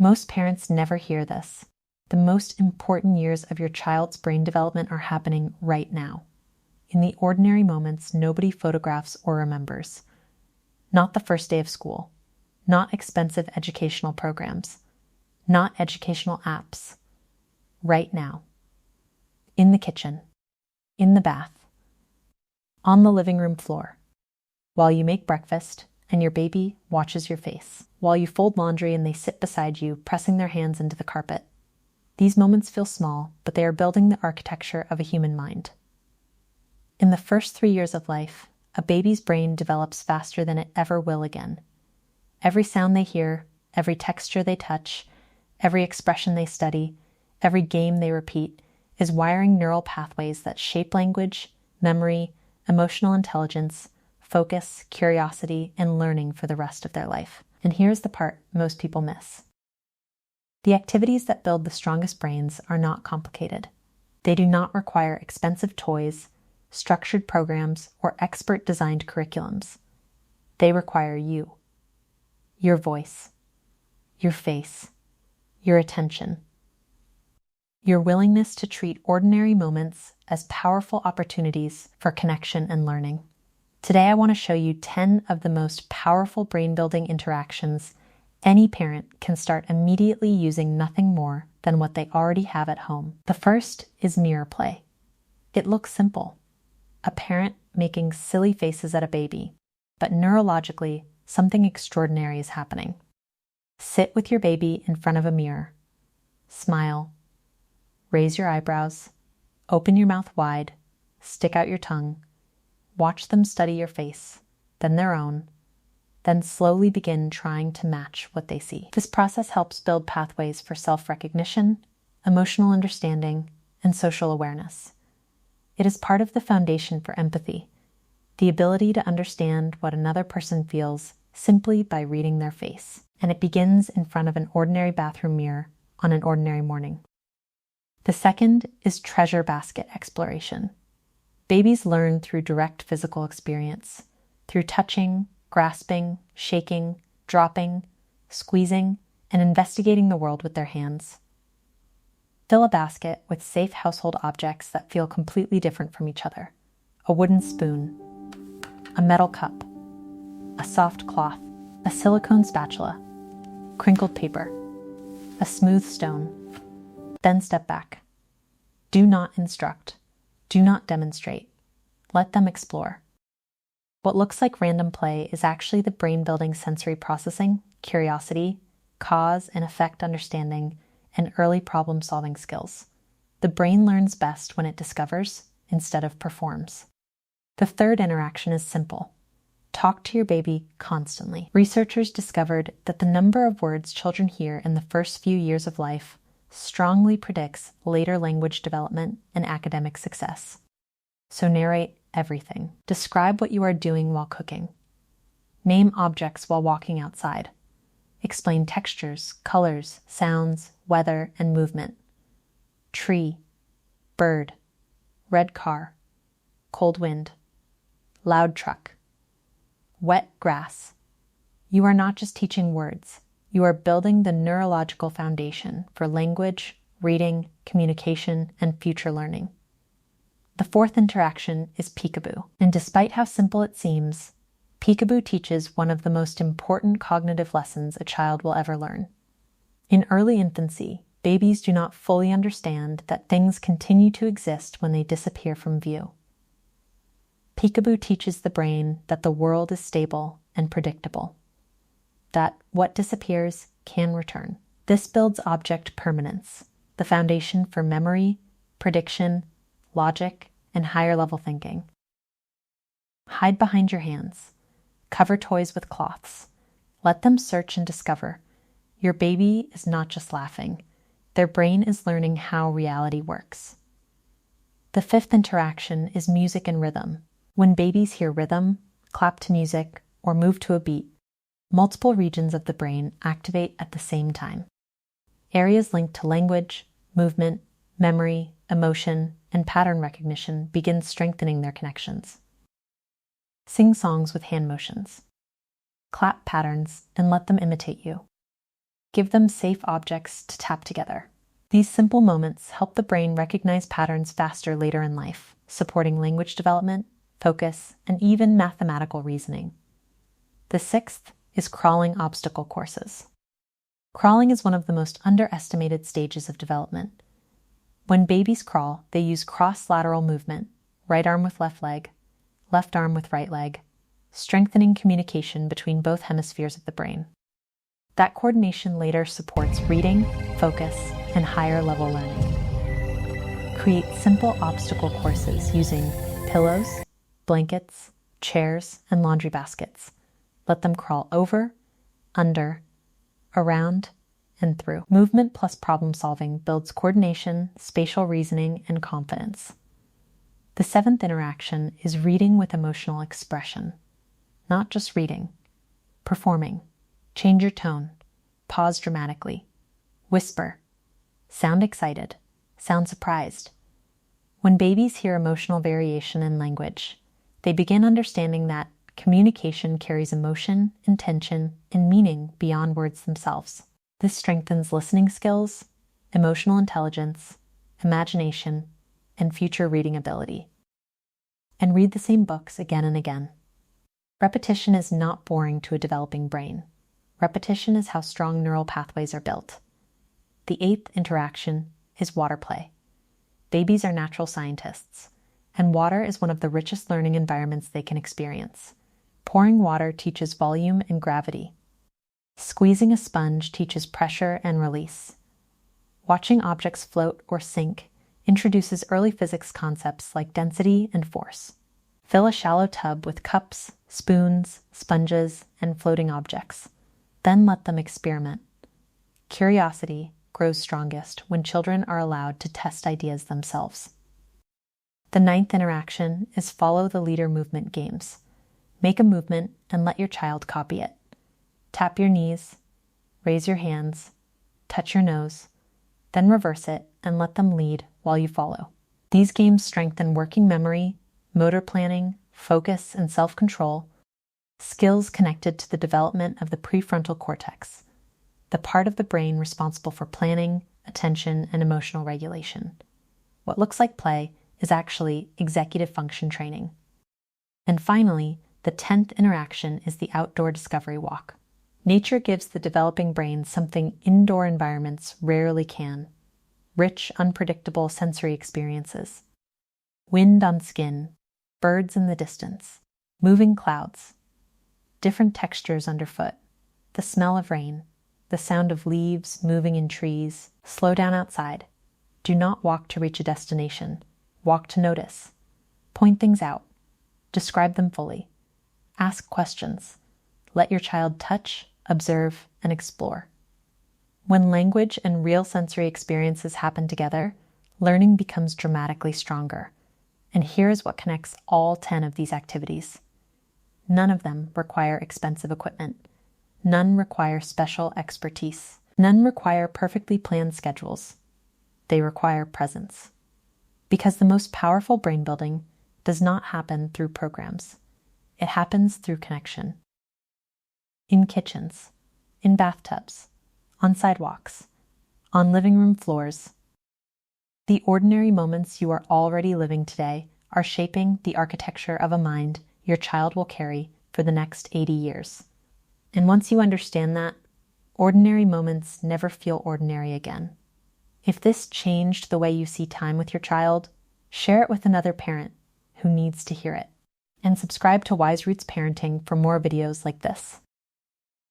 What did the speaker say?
Most parents never hear this. The most important years of your child's brain development are happening right now, in the ordinary moments nobody photographs or remembers. Not the first day of school, not expensive educational programs, not educational apps. Right now. In the kitchen, in the bath, on the living room floor, while you make breakfast and your baby watches your face, while you fold laundry and they sit beside you, pressing their hands into the carpet. These moments feel small, but they are building the architecture of a human mind. In the first 3 years of life, a baby's brain develops faster than it ever will again. Every sound they hear, every texture they touch, every expression they study, every game they repeat is wiring neural pathways that shape language, memory, emotional intelligence, focus, curiosity, and learning for the rest of their life. And here's the part most people miss. The activities that build the strongest brains are not complicated. They do not require expensive toys, structured programs, or expert-designed curriculums. They require you, your voice, your face, your attention, your willingness to treat ordinary moments as powerful opportunities for connection and learning. Today, I want to show you 10 of the most powerful brain-building interactions any parent can start immediately using nothing more than what they already have at home. The first is mirror play. It looks simple. A parent making silly faces at a baby, but neurologically, something extraordinary is happening. Sit with your baby in front of a mirror. Smile. Raise your eyebrows. Open your mouth wide. Stick out your tongue. Watch them study your face, then their own, then slowly begin trying to match what they see. This process helps build pathways for self-recognition, emotional understanding, and social awareness. It is part of the foundation for empathy, the ability to understand what another person feels simply by reading their face. And it begins in front of an ordinary bathroom mirror on an ordinary morning. The second is treasure basket exploration. Babies learn through direct physical experience, through touching, grasping, shaking, dropping, squeezing, and investigating the world with their hands. Fill a basket with safe household objects that feel completely different from each other. A wooden spoon, a metal cup, a soft cloth, a silicone spatula, crinkled paper, a smooth stone. Then step back. Do not instruct. Do not demonstrate. Let them explore. What looks like random play is actually the brain-building sensory processing, curiosity, cause and effect understanding, and early problem-solving skills. The brain learns best when it discovers instead of performs. The third interaction is simple. Talk to your baby constantly. Researchers discovered that the number of words children hear in the first few years of life strongly predicts later language development and academic success. So narrate everything. Describe what you are doing while cooking. Name objects while walking outside. Explain textures, colors, sounds, weather, and movement. Tree, bird, red car, cold wind, loud truck, wet grass. You are not just teaching words. You are building the neurological foundation for language, reading, communication, and future learning. The fourth interaction is peekaboo. And despite how simple it seems, peekaboo teaches one of the most important cognitive lessons a child will ever learn. In early infancy, babies do not fully understand that things continue to exist when they disappear from view. Peekaboo teaches the brain that the world is stable and predictable, that what disappears can return. This builds object permanence, the foundation for memory, prediction, logic, and higher-level thinking. Hide behind your hands. Cover toys with cloths. Let them search and discover. Your baby is not just laughing. Their brain is learning how reality works. The fifth interaction is music and rhythm. When babies hear rhythm, clap to music, or move to a beat, multiple regions of the brain activate at the same time. Areas linked to language, movement, memory, emotion, and pattern recognition begin strengthening their connections. Sing songs with hand motions. Clap patterns and let them imitate you. Give them safe objects to tap together. These simple moments help the brain recognize patterns faster later in life, supporting language development, focus, and even mathematical reasoning. The sixth is crawling obstacle courses. Crawling is one of the most underestimated stages of development. When babies crawl, they use cross-lateral movement, right arm with left leg, left arm with right leg, strengthening communication between both hemispheres of the brain. That coordination later supports reading, focus, and higher level learning. Create simple obstacle courses using pillows, blankets, chairs, and laundry baskets. Let them crawl over, under, around, and through. Movement plus problem solving builds coordination, spatial reasoning, and confidence. The seventh interaction is reading with emotional expression. Not just reading, performing. Change your tone. Pause dramatically. Whisper. Sound excited. Sound surprised. When babies hear emotional variation in language, they begin understanding that communication carries emotion, intention, and meaning beyond words themselves. This strengthens listening skills, emotional intelligence, imagination, and future reading ability. And read the same books again and again. Repetition is not boring to a developing brain. Repetition is how strong neural pathways are built. The eighth interaction is water play. Babies are natural scientists, and water is one of the richest learning environments they can experience. Pouring water teaches volume and gravity. Squeezing a sponge teaches pressure and release. Watching objects float or sink introduces early physics concepts like density and force. Fill a shallow tub with cups, spoons, sponges, and floating objects. Then let them experiment. Curiosity grows strongest when children are allowed to test ideas themselves. The ninth interaction is follow the leader movement games. Make a movement and let your child copy it. Tap your knees, raise your hands, touch your nose, then reverse it and let them lead while you follow. These games strengthen working memory, motor planning, focus, and self-control, skills connected to the development of the prefrontal cortex, the part of the brain responsible for planning, attention, and emotional regulation. What looks like play is actually executive function training. And finally, the 10th interaction is the outdoor discovery walk. Nature gives the developing brain something indoor environments rarely can: rich, unpredictable sensory experiences. Wind on skin, birds in the distance, moving clouds, different textures underfoot, the smell of rain, the sound of leaves moving in trees. Slow down outside. Do not walk to reach a destination. Walk to notice. Point things out. Describe them fully. Ask questions. Let your child touch, observe, and explore. When language and real sensory experiences happen together, learning becomes dramatically stronger. And here is what connects all 10 of these activities. None of them require expensive equipment. None require special expertise. None require perfectly planned schedules. They require presence. Because the most powerful brain building does not happen through programs. It happens through connection. In kitchens, in bathtubs, on sidewalks, on living room floors. The ordinary moments you are already living today are shaping the architecture of a mind your child will carry for the next 80 years. And once you understand that, ordinary moments never feel ordinary again. If this changed the way you see time with your child, share it with another parent who needs to hear it. And subscribe to WiseRoots Parenting for more videos like this.